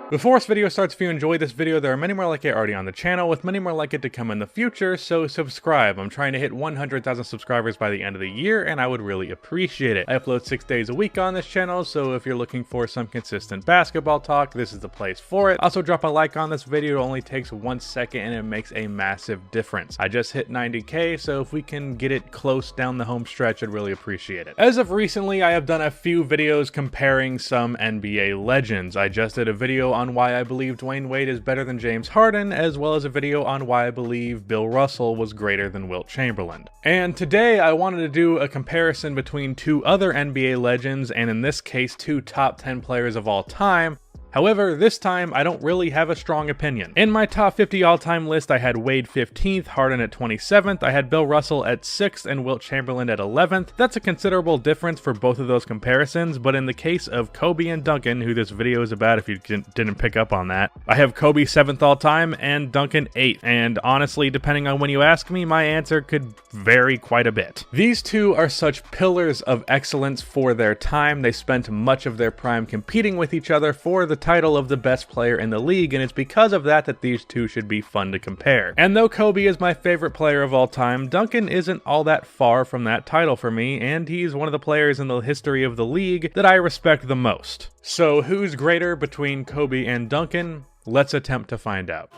Before this video starts, if you enjoyed this video, there are many more like it already on the channel, with many more like it to come in the future, so subscribe. I'm trying to hit 100,000 subscribers by the end of the year, and I would really appreciate it. I upload 6 days a week on this channel, so if you're looking for some consistent basketball talk, this is the place for it. Also, drop a like on this video. It only takes 1 second, and it makes a massive difference. I just hit 90K, so if we can get it close down the home stretch, I'd really appreciate it. As of recently, I have done a few videos comparing some NBA legends. I just did a video on why I believe Dwayne Wade is better than James Harden, as well as a video on why I believe Bill Russell was greater than Wilt Chamberlain. And today I wanted to do a comparison between two other NBA legends, and in this case, two top 10 players of all time. However, this time, I don't really have a strong opinion. In my top 50 all-time list, I had Wade 15th, Harden at 27th, I had Bill Russell at 6th, and Wilt Chamberlain at 11th. That's a considerable difference for both of those comparisons, but in the case of Kobe and Duncan, who this video is about if you didn't pick up on that, I have Kobe 7th all-time and Duncan 8th, and honestly, depending on when you ask me, my answer could vary quite a bit. These two are such pillars of excellence for their time. They spent much of their prime competing with each other for the title of the best player in the league, and it's because of that that these two should be fun to compare. And though Kobe is my favorite player of all time, Duncan isn't all that far from that title for me, and he's one of the players in the history of the league that I respect the most. So who's greater between Kobe and Duncan? Let's attempt to find out.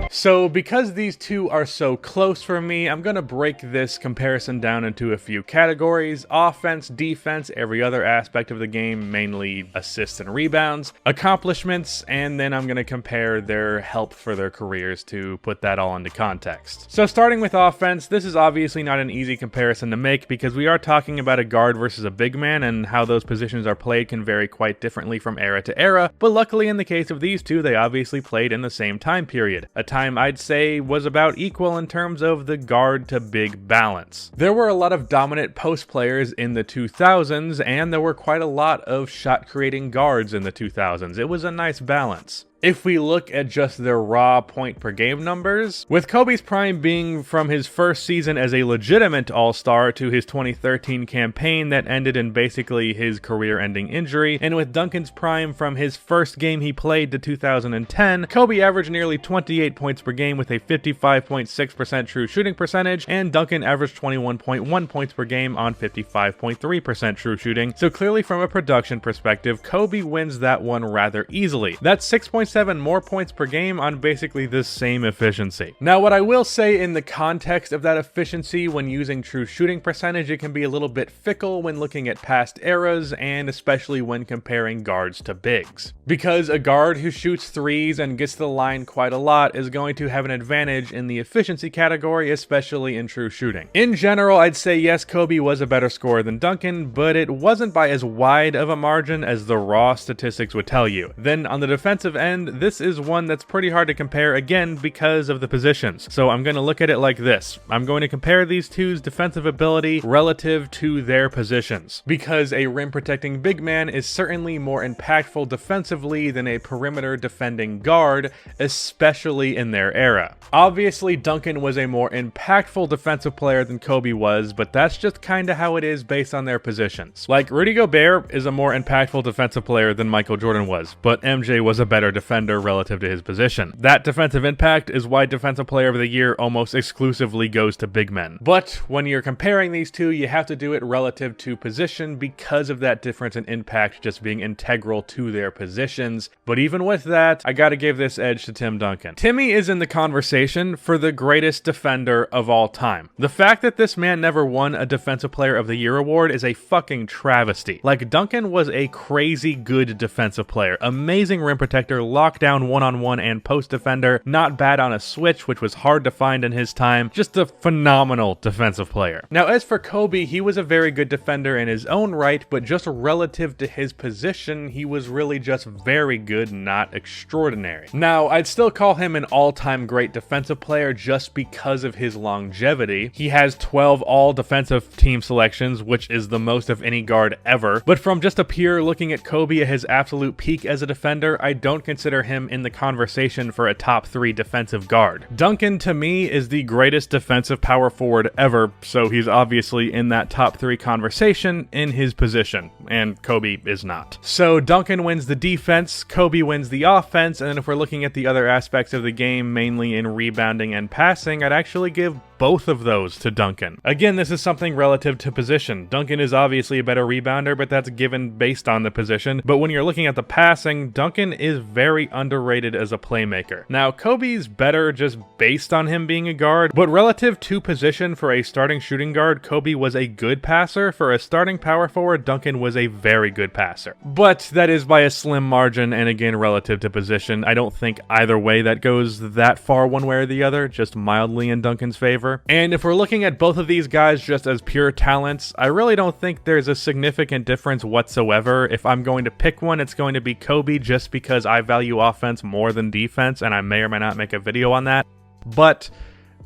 So because these two are so close for me, I'm going to break this comparison down into a few categories: offense, defense, every other aspect of the game, mainly assists and rebounds, accomplishments, and then I'm going to compare their help for their careers to put that all into context. So starting with offense, this is obviously not an easy comparison to make because we are talking about a guard versus a big man, and how those positions are played can vary quite differently from era to era, but luckily in the case of these two, they obviously played in the same time period, a time I'd say was about equal in terms of the guard to big balance. There were a lot of dominant post players in the 2000s, and there were quite a lot of shot creating guards in the 2000s. It was a nice balance. If we look at just their raw point per game numbers, with Kobe's prime being from his first season as a legitimate all-star to his 2013 campaign that ended in basically his career-ending injury, and with Duncan's prime from his first game he played to 2010, Kobe averaged nearly 28 points per game with a 55.6% true shooting percentage, and Duncan averaged 21.1 points per game on 55.3% true shooting, so clearly from a production perspective, Kobe wins that one rather easily. That's 6.7 more points per game on basically the same efficiency. Now, what I will say in the context of that efficiency when using true shooting percentage, it can be a little bit fickle when looking at past eras, and especially when comparing guards to bigs. Because a guard who shoots threes and gets to the line quite a lot is going to have an advantage in the efficiency category, especially in true shooting. In general, I'd say yes, Kobe was a better scorer than Duncan, but it wasn't by as wide of a margin as the raw statistics would tell you. Then on the defensive end, this is one that's pretty hard to compare, again because of the positions. So I'm going to look at it like this. I'm going to compare these two's defensive ability relative to their positions, because a rim protecting big man is certainly more impactful defensively than a perimeter defending guard, especially in their era. Obviously, Duncan was a more impactful defensive player than Kobe was, but that's just kinda how it is based on their positions. Like, Rudy Gobert is a more impactful defensive player than Michael Jordan was, but MJ was a better defender relative to his position. That defensive impact is why Defensive Player of the Year almost exclusively goes to big men. But when you're comparing these two, you have to do it relative to position because of that difference in impact just being integral to their positions. But even with that, I gotta give this edge to Tim Duncan. Timmy is in the conversation for the greatest defender of all time. The fact that this man never won a Defensive Player of the Year award is a fucking travesty. Like, Duncan was a crazy good defensive player, amazing rim protector, lockdown, one-on-one, and post defender. Not bad on a switch, which was hard to find in his time. Just a phenomenal defensive player. Now, as for Kobe, he was a very good defender in his own right, but just relative to his position, he was really just very good, not extraordinary. Now, I'd still call him an all-time great defensive player just because of his longevity. He has 12 all-defensive team selections, which is the most of any guard ever. But from just a pure looking at Kobe at his absolute peak as a defender, I don't consider him in the conversation for a top 3 defensive guard. Duncan, to me, is the greatest defensive power forward ever, so he's obviously in that top 3 conversation in his position, and Kobe is not. So Duncan wins the defense, Kobe wins the offense, and then if we're looking at the other aspects of the game, mainly in rebounding and passing, I'd actually give both of those to Duncan. Again, this is something relative to position. Duncan is obviously a better rebounder, but that's given based on the position. But when you're looking at the passing, Duncan is very underrated as a playmaker. Now, Kobe's better just based on him being a guard, but relative to position for a starting shooting guard, Kobe was a good passer. For a starting power forward, Duncan was a very good passer. But that is by a slim margin, and again, relative to position. I don't think either way that goes that far one way or the other, just mildly in Duncan's favor. And if we're looking at both of these guys just as pure talents, I really don't think there's a significant difference whatsoever. If I'm going to pick one, it's going to be Kobe just because I value offense more than defense, and I may or may not make a video on that. But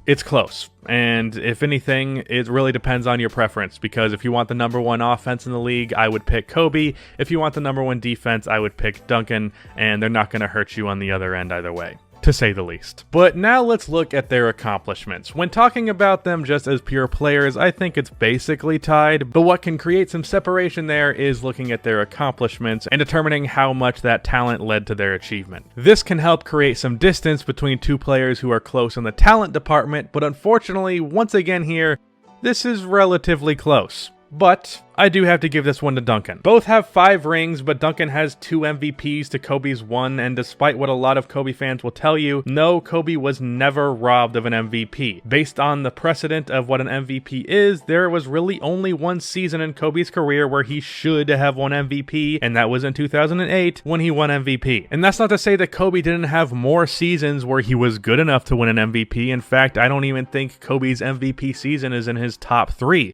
it's close. And if anything, it really depends on your preference, because if you want the #1 offense in the league, I would pick Kobe. If you want the #1 defense, I would pick Duncan, and they're not going to hurt you on the other end either way, to say the least. But now let's look at their accomplishments. When talking about them just as pure players, I think it's basically tied, but what can create some separation there is looking at their accomplishments and determining how much that talent led to their achievement. This can help create some distance between two players who are close in the talent department, but unfortunately, once again here, this is relatively close. But I do have to give this one to Duncan. Both have 5 rings, but Duncan has 2 MVPs to Kobe's 1, and despite what a lot of Kobe fans will tell you, no, Kobe was never robbed of an MVP. Based on the precedent of what an MVP is, there was really only one season in Kobe's career where he should have won MVP, and that was in 2008 when he won MVP. And that's not to say that Kobe didn't have more seasons where he was good enough to win an MVP. In fact, I don't even think Kobe's MVP season is in his top 3.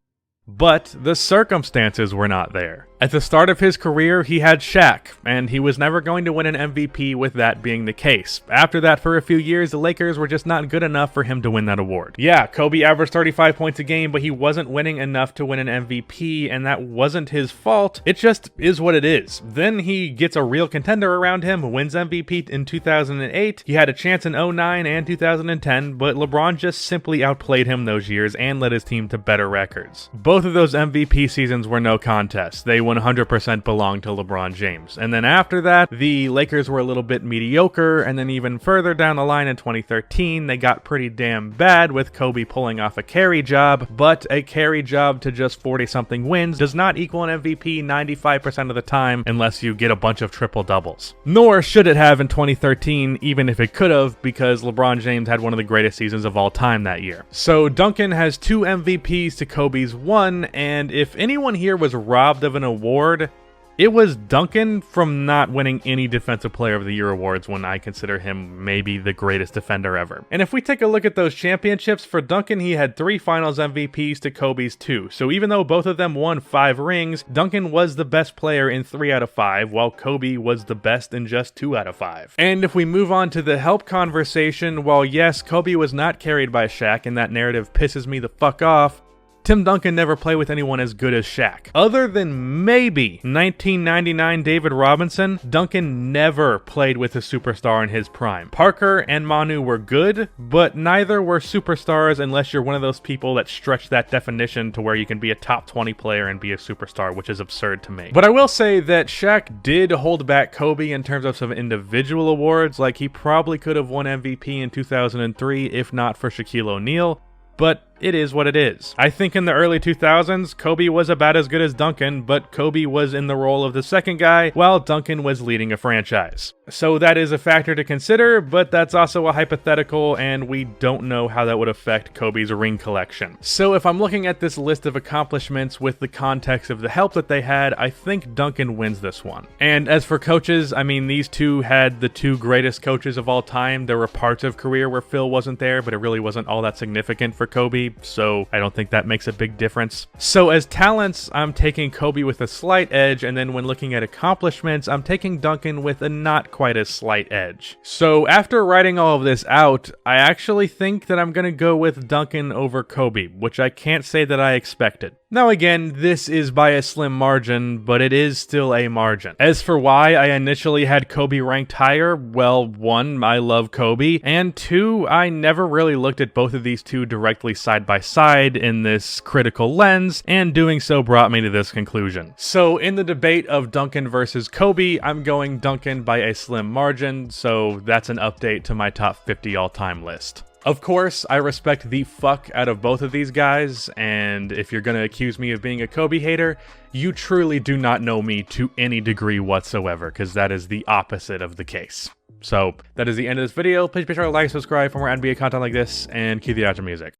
But the circumstances were not there. At the start of his career, he had Shaq, and he was never going to win an MVP with that being the case. After that, for a few years, the Lakers were just not good enough for him to win that award. Yeah, Kobe averaged 35 points a game, but he wasn't winning enough to win an MVP, and that wasn't his fault. It just is what it is. Then he gets a real contender around him, wins MVP in 2008. He had a chance in 2009 and 2010, but LeBron just simply outplayed him those years and led his team to better records. Both of those MVP seasons were no contest. They 100% belonged to LeBron James. And then after that, the Lakers were a little bit mediocre, and then even further down the line in 2013, they got pretty damn bad with Kobe pulling off a carry job, but a carry job to just 40-something wins does not equal an MVP 95% of the time unless you get a bunch of triple-doubles. Nor should it have in 2013, even if it could have, because LeBron James had one of the greatest seasons of all time that year. So Duncan has 2 MVPs to Kobe's 1, and if anyone here was robbed of an award, it was Duncan from not winning any Defensive Player of the Year awards when I consider him maybe the greatest defender ever. And if we take a look at those championships, for Duncan he had 3 finals MVPs to Kobe's 2. So even though both of them won 5 rings, Duncan was the best player in 3 out of 5, while Kobe was the best in just 2 out of 5. And if we move on to the help conversation, while yes, Kobe was not carried by Shaq, and that narrative pisses me the fuck off, Tim Duncan never played with anyone as good as Shaq. Other than maybe 1999 David Robinson, Duncan never played with a superstar in his prime. Parker and Manu were good, but neither were superstars unless you're one of those people that stretch that definition to where you can be a top 20 player and be a superstar, which is absurd to me. But I will say that Shaq did hold back Kobe in terms of some individual awards, like he probably could have won MVP in 2003 if not for Shaquille O'Neal. But it is what it is. I think in the early 2000s, Kobe was about as good as Duncan, but Kobe was in the role of the second guy, while Duncan was leading a franchise. So that is a factor to consider, but that's also a hypothetical, and we don't know how that would affect Kobe's ring collection. So if I'm looking at this list of accomplishments with the context of the help that they had, I think Duncan wins this one. And as for coaches, I mean, these two had the two greatest coaches of all time. There were parts of career where Phil wasn't there, but it really wasn't all that significant for Kobe, so I don't think that makes a big difference. So as talents, I'm taking Kobe with a slight edge, and then when looking at accomplishments, I'm taking Duncan with a not quite as slight edge. So after writing all of this out, I actually think that I'm gonna go with Duncan over Kobe, which I can't say that I expected. Now again, this is by a slim margin, but it is still a margin. As for why I initially had Kobe ranked higher, well, 1, I love Kobe, and 2, I never really looked at both of these two directly side by side in this critical lens, and doing so brought me to this conclusion. So in the debate of Duncan versus Kobe, I'm going Duncan by a slim margin, so that's an update to my top 50 all-time list. Of course, I respect the fuck out of both of these guys, and if you're gonna accuse me of being a Kobe hater, you truly do not know me to any degree whatsoever, because that is the opposite of the case. So, that is the end of this video. Please be sure to like and subscribe for more NBA content like this, and cue the outro music.